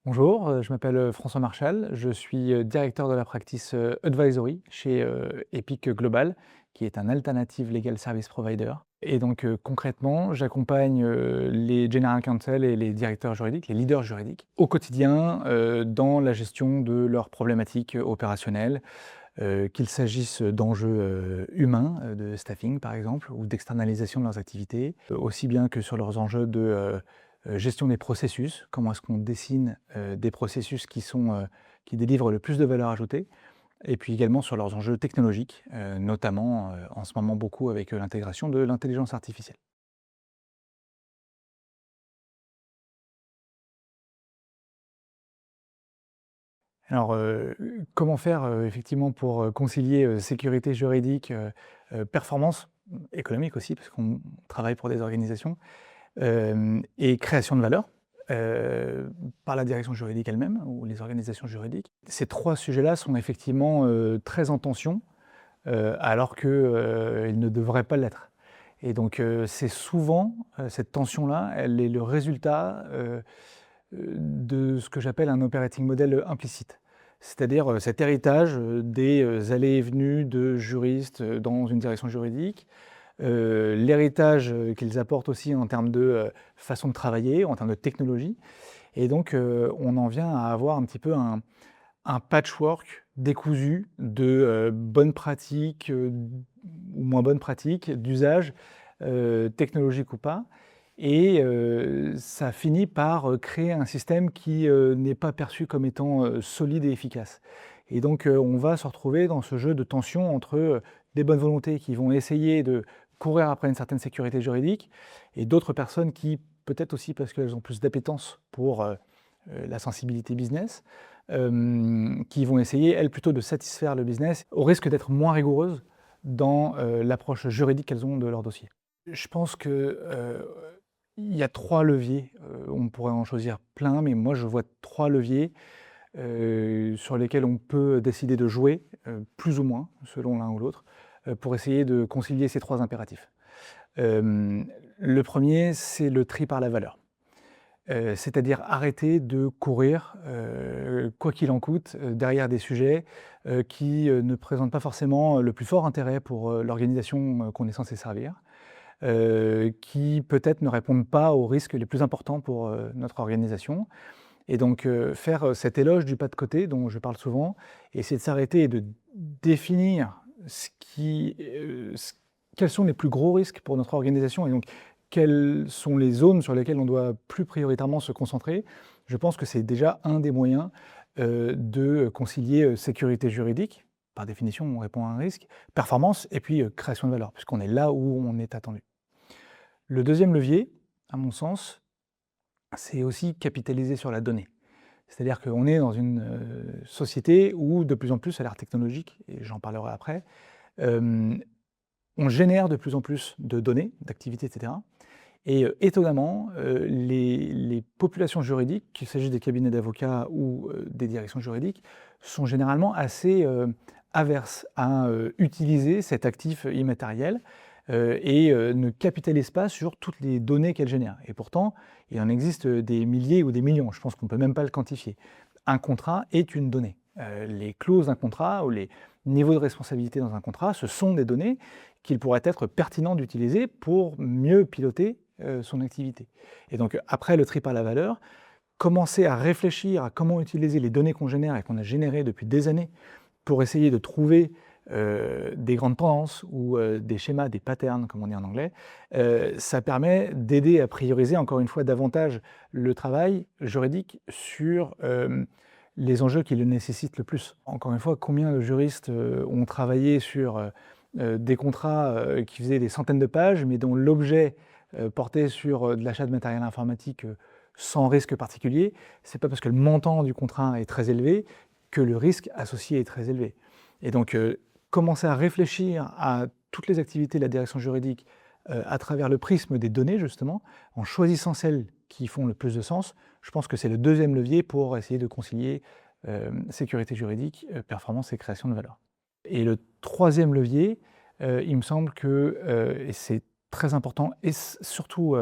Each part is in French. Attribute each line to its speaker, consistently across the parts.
Speaker 1: Bonjour, je m'appelle François Marchal, je suis directeur de la practice Advisory chez Epic Global, qui est un alternative legal service provider. Et donc concrètement, j'accompagne les general counsel et les directeurs juridiques, les leaders juridiques, au quotidien dans la gestion de leurs problématiques opérationnelles, qu'il s'agisse d'enjeux humains, de staffing par exemple, ou d'externalisation de leurs activités, aussi bien que sur leurs enjeux de gestion des processus, comment est-ce qu'on dessine des processus qui délivrent le plus de valeur ajoutée, et puis également sur leurs enjeux technologiques, notamment en ce moment beaucoup avec l'intégration de l'intelligence artificielle. Alors, comment faire, effectivement pour, concilier, sécurité juridique, performance, économique aussi, parce qu'on travaille pour des organisations, et création de valeur, par la direction juridique elle-même ou les organisations juridiques. Ces 3 sujets-là sont effectivement, très en tension, alors que, ils ne devraient pas l'être. Et donc, c'est souvent, cette tension-là, elle est le résultat, de ce que j'appelle un operating model implicite. C'est-à-dire, cet héritage, des, allées et venues de juristes, dans une direction juridique, l'héritage, qu'ils apportent aussi en termes de, façon de travailler, en termes de technologie. Et donc, on en vient à avoir un petit peu un patchwork décousu de, bonnes pratiques, ou moins bonnes pratiques d'usage, technologique ou pas. Et ça finit par, créer un système qui, n'est pas perçu comme étant, solide et efficace. Et donc, on va se retrouver dans ce jeu de tension entre, des bonnes volontés qui vont essayer de courir après une certaine sécurité juridique et d'autres personnes qui, peut-être aussi parce qu'elles ont plus d'appétence pour, la sensibilité business, qui vont essayer, elles, plutôt de satisfaire le business, au risque d'être moins rigoureuses dans, l'approche juridique qu'elles ont de leur dossier. Je pense que, il y a 3 leviers, on pourrait en choisir plein, mais moi je vois 3 leviers, sur lesquels on peut décider de jouer, plus ou moins, selon l'un ou l'autre, pour essayer de concilier ces 3 impératifs. Le premier, c'est le tri par la valeur. C'est-à-dire arrêter de courir, quoi qu'il en coûte, derrière des sujets, qui, ne présentent pas forcément le plus fort intérêt pour, l'organisation, qu'on est censé servir, qui peut-être ne répondent pas aux risques les plus importants pour, notre organisation. Et donc, faire, cet éloge du pas de côté dont je parle souvent, essayer de s'arrêter et de définir ce qui, ce quels sont les plus gros risques pour notre organisation et donc quelles sont les zones sur lesquelles on doit plus prioritairement se concentrer. Je pense que c'est déjà un des moyens, de concilier, sécurité juridique, par définition on répond à un risque, performance et puis, création de valeur, puisqu'on est là où on est attendu. Le deuxième levier, à mon sens, c'est aussi capitaliser sur la donnée. C'est-à-dire qu'on est dans une, société où de plus en plus à l'ère technologique, et j'en parlerai après, hem, on génère de plus en plus de données, d'activités et cetera. Et étonnamment, les populations juridiques, qu'il s'agisse des cabinets d'avocats ou, des directions juridiques, sont généralement assez, averses à, utiliser cet actif immatériel, et ne capitalisent pas sur toutes les données qu'elles génèrent. Et pourtant, il en existe, des milliers ou des millions, je pense qu'on ne peut même pas le quantifier. Un contrat est une donnée. Les clauses d'un contrat ou les niveaux de responsabilité dans un contrat, ce sont des données qu'il pourrait être pertinent d'utiliser pour mieux piloter, son activité. Et donc après le tri par la valeur, commencer à réfléchir à comment utiliser les données qu'on génère et qu'on a générées depuis des années pour essayer de trouver, des grandes tendances ou, des schémas, des patterns comme on dit en anglais, ça permet d'aider à prioriser encore une fois davantage le travail juridique sur, les enjeux qui le nécessitent le plus. Encore une fois, combien de juristes, ont travaillé sur, des contrats, qui faisaient des centaines de pages, mais dont l'objet, portait sur, de l'achat de matériel informatique, sans risque particulier. C'est pas parce que le montant du contrat est très élevé que le risque associé est très élevé. Et donc, commencer à réfléchir à toutes les activités de la direction juridique, à travers le prisme des données justement, en choisissant celles qui font le plus de sens, je pense que c'est le deuxième levier pour essayer de concilier, sécurité juridique, performance et création de valeur. Et le troisième levier, il me semble que, et c'est très important et surtout,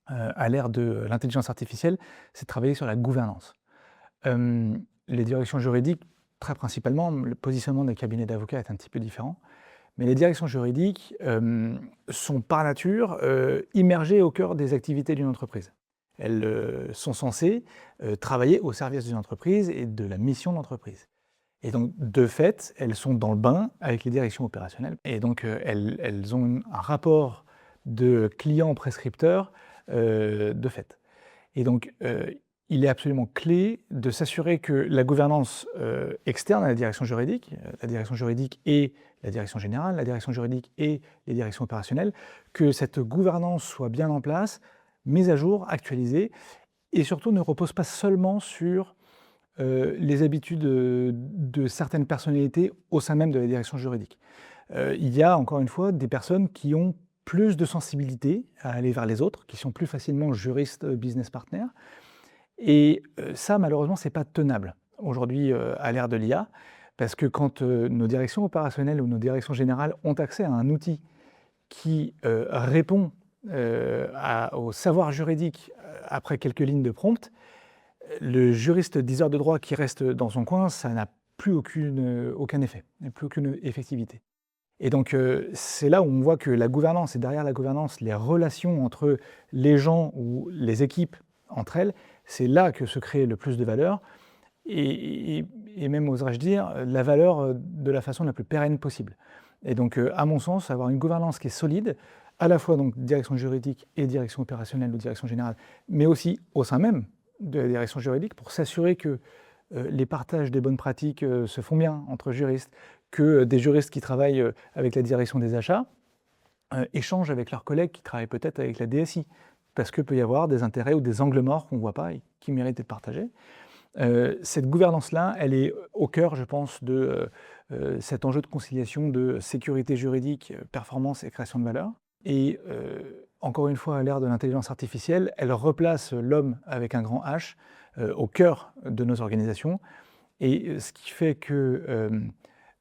Speaker 1: à l'ère de l'intelligence artificielle, c'est de travailler sur la gouvernance. Les directions juridiques, très principalement, le positionnement des cabinets d'avocats est un petit peu différent, mais les directions juridiques, sont par nature, immergées au cœur des activités d'une entreprise. Elles, sont censées, travailler au service d'une entreprise et de la mission de l'entreprise. Et donc, de fait, elles sont dans le bain avec les directions opérationnelles et donc, elles ont un rapport de client-prescripteur, de fait. Et donc, il est absolument clé de s'assurer que la gouvernance, externe à la direction juridique et la direction générale, la direction juridique et les directions opérationnelles, que cette gouvernance soit bien en place, mise à jour, actualisée et surtout ne repose pas seulement sur, les habitudes, de certaines personnalités au sein même de la direction juridique. Il y a encore une fois des personnes qui ont plus de sensibilité à aller vers les autres, qui sont plus facilement juristes, business partners et ça malheureusement c'est pas tenable aujourd'hui, à l'ère de l'IA. Parce que quand, nos directions opérationnelles ou nos directions générales ont accès à un outil qui, répond, au savoir juridique, après quelques lignes de prompt, le juriste diseur de droit qui reste dans son coin, ça n'a plus aucun effet, n'a plus aucune effectivité. Et donc, c'est là où on voit que la gouvernance et derrière la gouvernance, les relations entre les gens ou les équipes entre elles, c'est là que se crée le plus de valeur et même oserais-je dire, la valeur, de la façon la plus pérenne possible. Et donc, à mon sens, avoir une gouvernance qui est solide, à la fois donc direction juridique et direction opérationnelle ou direction générale, mais aussi au sein même de la direction juridique pour s'assurer que, les partages des bonnes pratiques, se font bien entre juristes, que des juristes qui travaillent, avec la direction des achats, échangent avec leurs collègues qui travaillent peut-être avec la DSI. Parce que peut y avoir des intérêts ou des angles morts qu'on ne voit pas et qui méritent d'être partagés. Cette gouvernance-là, elle est au cœur, je pense, de, cet enjeu de conciliation de sécurité juridique, performance et création de valeur. Et encore une fois, à l'ère de l'intelligence artificielle, elle replace l'homme avec un grand H, au cœur de nos organisations et ce qui fait que,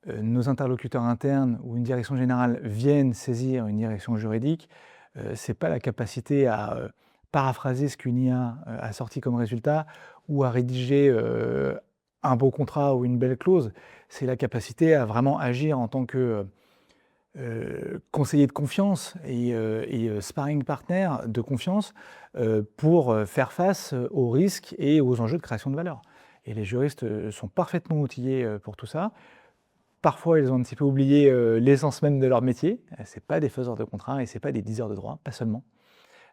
Speaker 1: nos interlocuteurs internes ou une direction générale viennent saisir une direction juridique, c'est pas la capacité à, paraphraser ce qu'une IA, a sorti comme résultat ou à rédiger, un beau contrat ou une belle clause. C'est la capacité à vraiment agir en tant que, conseiller de confiance et sparring partner de confiance, pour, faire face, aux risques et aux enjeux de création de valeur. Et les juristes, sont parfaitement outillés, pour tout ça. Parfois, ils ont un petit peu oublié, l'essence même de leur métier. C'est pas des faiseurs de contrats et c'est pas des diseurs de droit, pas seulement.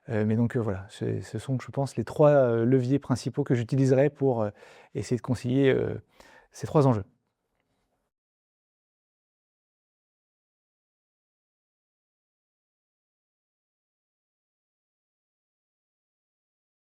Speaker 1: Mais donc, voilà, ce sont, je pense, les 3 leviers principaux que j'utiliserai pour, essayer de concilier, ces 3 enjeux.